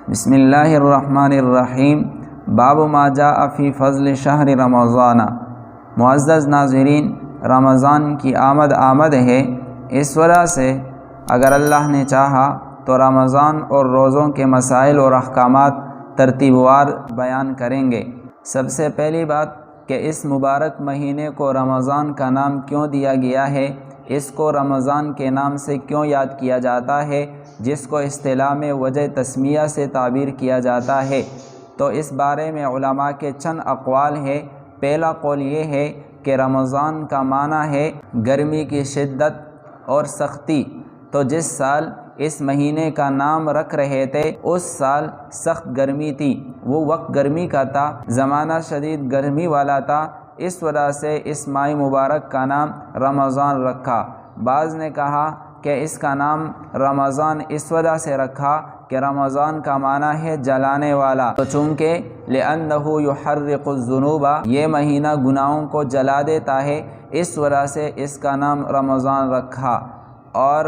بسم اللہ الرحمن الرحیم۔ باب ما جاء فی فضل شہر رمضان۔ معزز ناظرین، رمضان کی آمد ہے، اس وجہ سے اگر اللہ نے چاہا تو رمضان اور روزوں کے مسائل اور احکامات ترتیب وار بیان کریں گے۔ سب سے پہلی بات کہ اس مبارک مہینے کو رمضان کا نام کیوں دیا گیا ہے، اس کو رمضان کے نام سے کیوں یاد کیا جاتا ہے، جس کو اصطلاح میں وجہ تسمیہ سے تعبیر کیا جاتا ہے، تو اس بارے میں علماء کے چند اقوال ہے۔ پہلا قول یہ ہے کہ رمضان کا معنی ہے گرمی کی شدت اور سختی، تو جس سال اس مہینے کا نام رکھ رہے تھے اس سال سخت گرمی تھی، وہ وقت گرمی کا تھا، زمانہ شدید گرمی والا تھا، اس وجہ سے اس ماہ مبارک کا نام رمضان رکھا۔ بعض نے کہا کہ اس کا نام رمضان اس وجہ سے رکھا کہ رمضان کا معنی ہے جلانے والا، تو چونکہ لأنہ یحرق الذنوب، یہ مہینہ گناہوں کو جلا دیتا ہے، اس وجہ سے اس کا نام رمضان رکھا۔ اور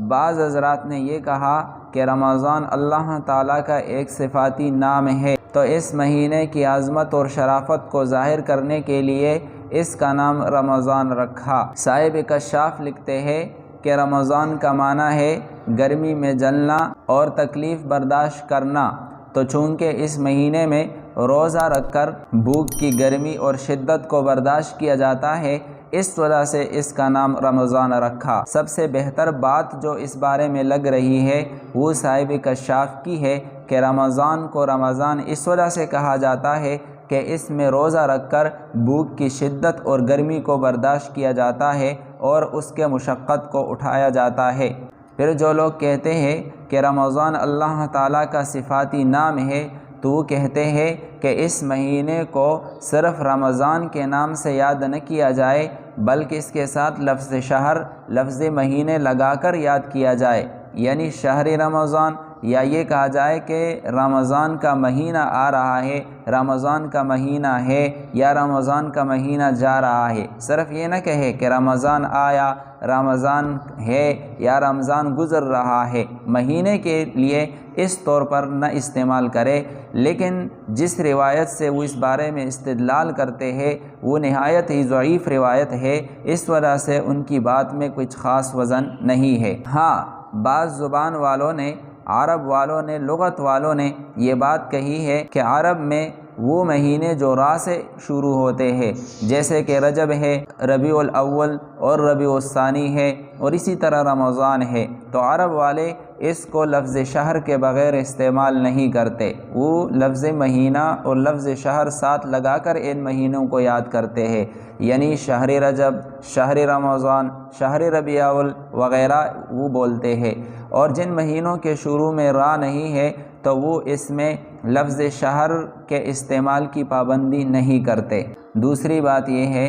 بعض حضرات نے یہ کہا کہ رمضان اللہ تعالیٰ کا ایک صفاتی نام ہے، تو اس مہینے کی عظمت اور شرافت کو ظاہر کرنے کے لیے اس کا نام رمضان رکھا۔ صاحب کشاف لکھتے ہیں کہ رمضان کا معنی ہے گرمی میں جلنا اور تکلیف برداشت کرنا، تو چونکہ اس مہینے میں روزہ رکھ کر بھوک کی گرمی اور شدت کو برداشت کیا جاتا ہے، اس وجہ سے اس کا نام رمضان رکھا۔ سب سے بہتر بات جو اس بارے میں لگ رہی ہے وہ صاحب کشاف کی ہے کہ رمضان کو رمضان اس وجہ سے کہا جاتا ہے کہ اس میں روزہ رکھ کر بھوک کی شدت اور گرمی کو برداشت کیا جاتا ہے اور اس کے مشقت کو اٹھایا جاتا ہے۔ پھر جو لوگ کہتے ہیں کہ رمضان اللہ تعالیٰ کا صفاتی نام ہے، تو وہ کہتے ہیں کہ اس مہینے کو صرف رمضان کے نام سے یاد نہ کیا جائے، بلکہ اس کے ساتھ لفظ شہر، لفظ مہینے لگا کر یاد کیا جائے، یعنی شہر رمضان، یا یہ کہا جائے کہ رمضان کا مہینہ آ رہا ہے، رمضان کا مہینہ ہے، یا رمضان کا مہینہ جا رہا ہے۔ صرف یہ نہ کہے کہ رمضان آیا، رمضان ہے، یا رمضان گزر رہا ہے، مہینے کے لیے اس طور پر نہ استعمال کرے، لیکن جس روایت سے وہ اس بارے میں استدلال کرتے ہیں وہ نہایت ہی ضعیف روایت ہے، اس وجہ سے ان کی بات میں کچھ خاص وزن نہیں ہے۔ ہاں، بعض زبان والوں نے، عرب والوں نے، لغت والوں نے یہ بات کہی ہے کہ عرب میں وہ مہینے جو را سے شروع ہوتے ہیں، جیسے کہ رجب ہے، ربیع الاول اور ربیع الثانی ہے، اور اسی طرح رمضان ہے، تو عرب والے اس کو لفظ شہر کے بغیر استعمال نہیں کرتے، وہ لفظ مہینہ اور لفظ شہر ساتھ لگا کر ان مہینوں کو یاد کرتے ہیں، یعنی شہر رجب، شہر رمضان، شہر ربیع الاول وغیرہ وہ بولتے ہیں۔ اور جن مہینوں کے شروع میں را نہیں ہے تو وہ اس میں لفظ شہر کے استعمال کی پابندی نہیں کرتے۔ دوسری بات یہ ہے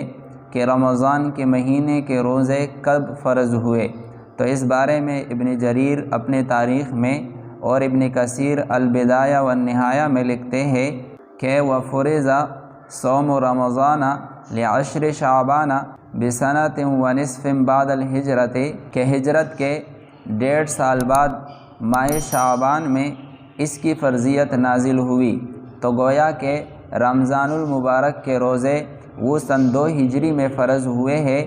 کہ رمضان کے مہینے کے روزے کب فرض ہوئے، تو اس بارے میں ابن جریر اپنے تاریخ میں اور ابن کثیر البدایہ والنہایہ میں لکھتے ہیں کہ وَفُرِضَ صوم رمضان لعشر شعبان بسنۃ ونصف بعد الہجرت، کہ ہجرت کے 1.5 سال بعد ماہ شعبان میں اس کی فرضیت نازل ہوئی، تو گویا کہ رمضان المبارک کے روزے وہ سن 2 ہجری میں فرض ہوئے ہیں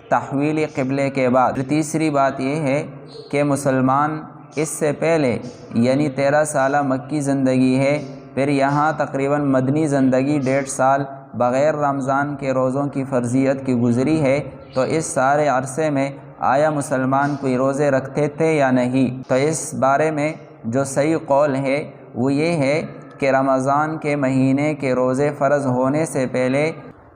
تحویل قبلے کے بعد۔ تیسری بات یہ ہے کہ مسلمان اس سے پہلے یعنی 13 سالہ مکی زندگی ہے، پھر یہاں تقریباً مدنی زندگی 1.5 سال بغیر رمضان کے روزوں کی فرضیت کی گزری ہے، تو اس سارے عرصے میں آیا مسلمان کوئی روزے رکھتے تھے یا نہیں؟ تو اس بارے میں جو صحیح قول ہے وہ یہ ہے کہ رمضان کے مہینے کے روزے فرض ہونے سے پہلے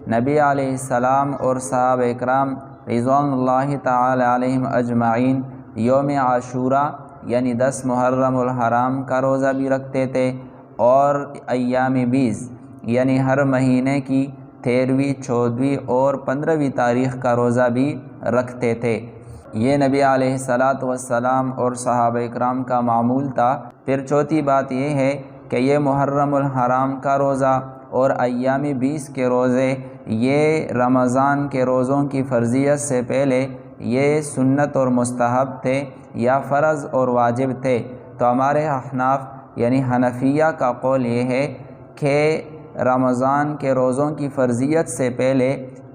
نبی علیہ السلام اور صحابہ اکرام رضوان اللہ تعالی علیہم اجمعین یوم عاشوراء یعنی 10 محرم الحرام کا روزہ بھی رکھتے تھے، اور ایام 20 یعنی ہر مہینے کی 13ویں، 14ویں اور 15ویں تاریخ کا روزہ بھی رکھتے تھے۔ یہ نبی علیہ السلام اور صحابہ اکرام کا معمول تھا۔ پھر چوتھی بات یہ ہے کہ یہ محرم الحرام کا روزہ اور ایام 20 کے روزے یہ رمضان کے روزوں کی فرضیت سے پہلے یہ سنت اور مستحب تھے یا فرض اور واجب تھے، تو ہمارے احناف یعنی حنفیہ کا قول یہ ہے کہ رمضان کے روزوں کی فرضیت سے پہلے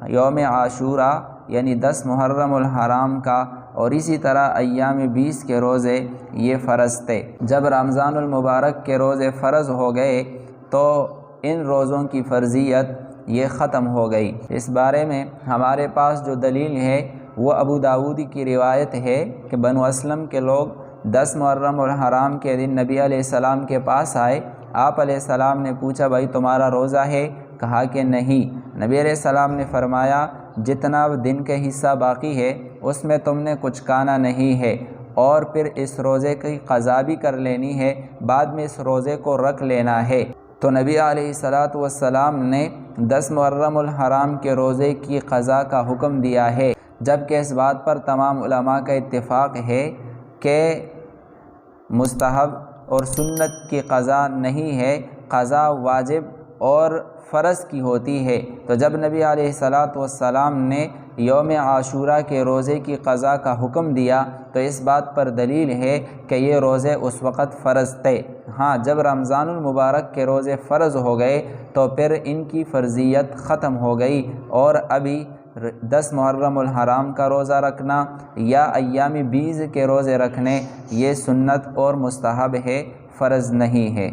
یوم عاشورہ یعنی 10 محرم الحرام کا اور اسی طرح ایام 20 کے روزے یہ فرض تھے۔ جب رمضان المبارک کے روزے فرض ہو گئے تو ان روزوں کی فرضیت یہ ختم ہو گئی۔ اس بارے میں ہمارے پاس جو دلیل ہے وہ ابو داؤد کی روایت ہے کہ بنو اسلم کے لوگ 10 محرم الحرام کے دن نبی علیہ السلام کے پاس آئے۔ آپ علیہ السلام نے پوچھا بھائی تمہارا روزہ ہے؟ کہا کہ نہیں۔ نبی علیہ السلام نے فرمایا جتنا دن کا حصہ باقی ہے اس میں تم نے کچھ کھانا نہیں ہے، اور پھر اس روزے کی قضا بھی کر لینی ہے، بعد میں اس روزے کو رکھ لینا ہے۔ تو نبی علیہ السلام نے 10 محرم الحرام کے روزے کی قضا کا حکم دیا ہے، جبکہ اس بات پر تمام علماء کا اتفاق ہے کہ مستحب اور سنت کی قضا نہیں ہے، قضا واجب اور فرض کی ہوتی ہے۔ تو جب نبی علیہ السلام نے یوم عاشورہ کے روزے کی قضا کا حکم دیا تو اس بات پر دلیل ہے کہ یہ روزے اس وقت فرض تھے۔ ہاں، جب رمضان المبارک کے روزے فرض ہو گئے تو پھر ان کی فرضیت ختم ہو گئی، اور ابھی 10 محرم الحرام کا روزہ رکھنا یا ایام 20 کے روزے رکھنے یہ سنت اور مستحب ہے، فرض نہیں ہے۔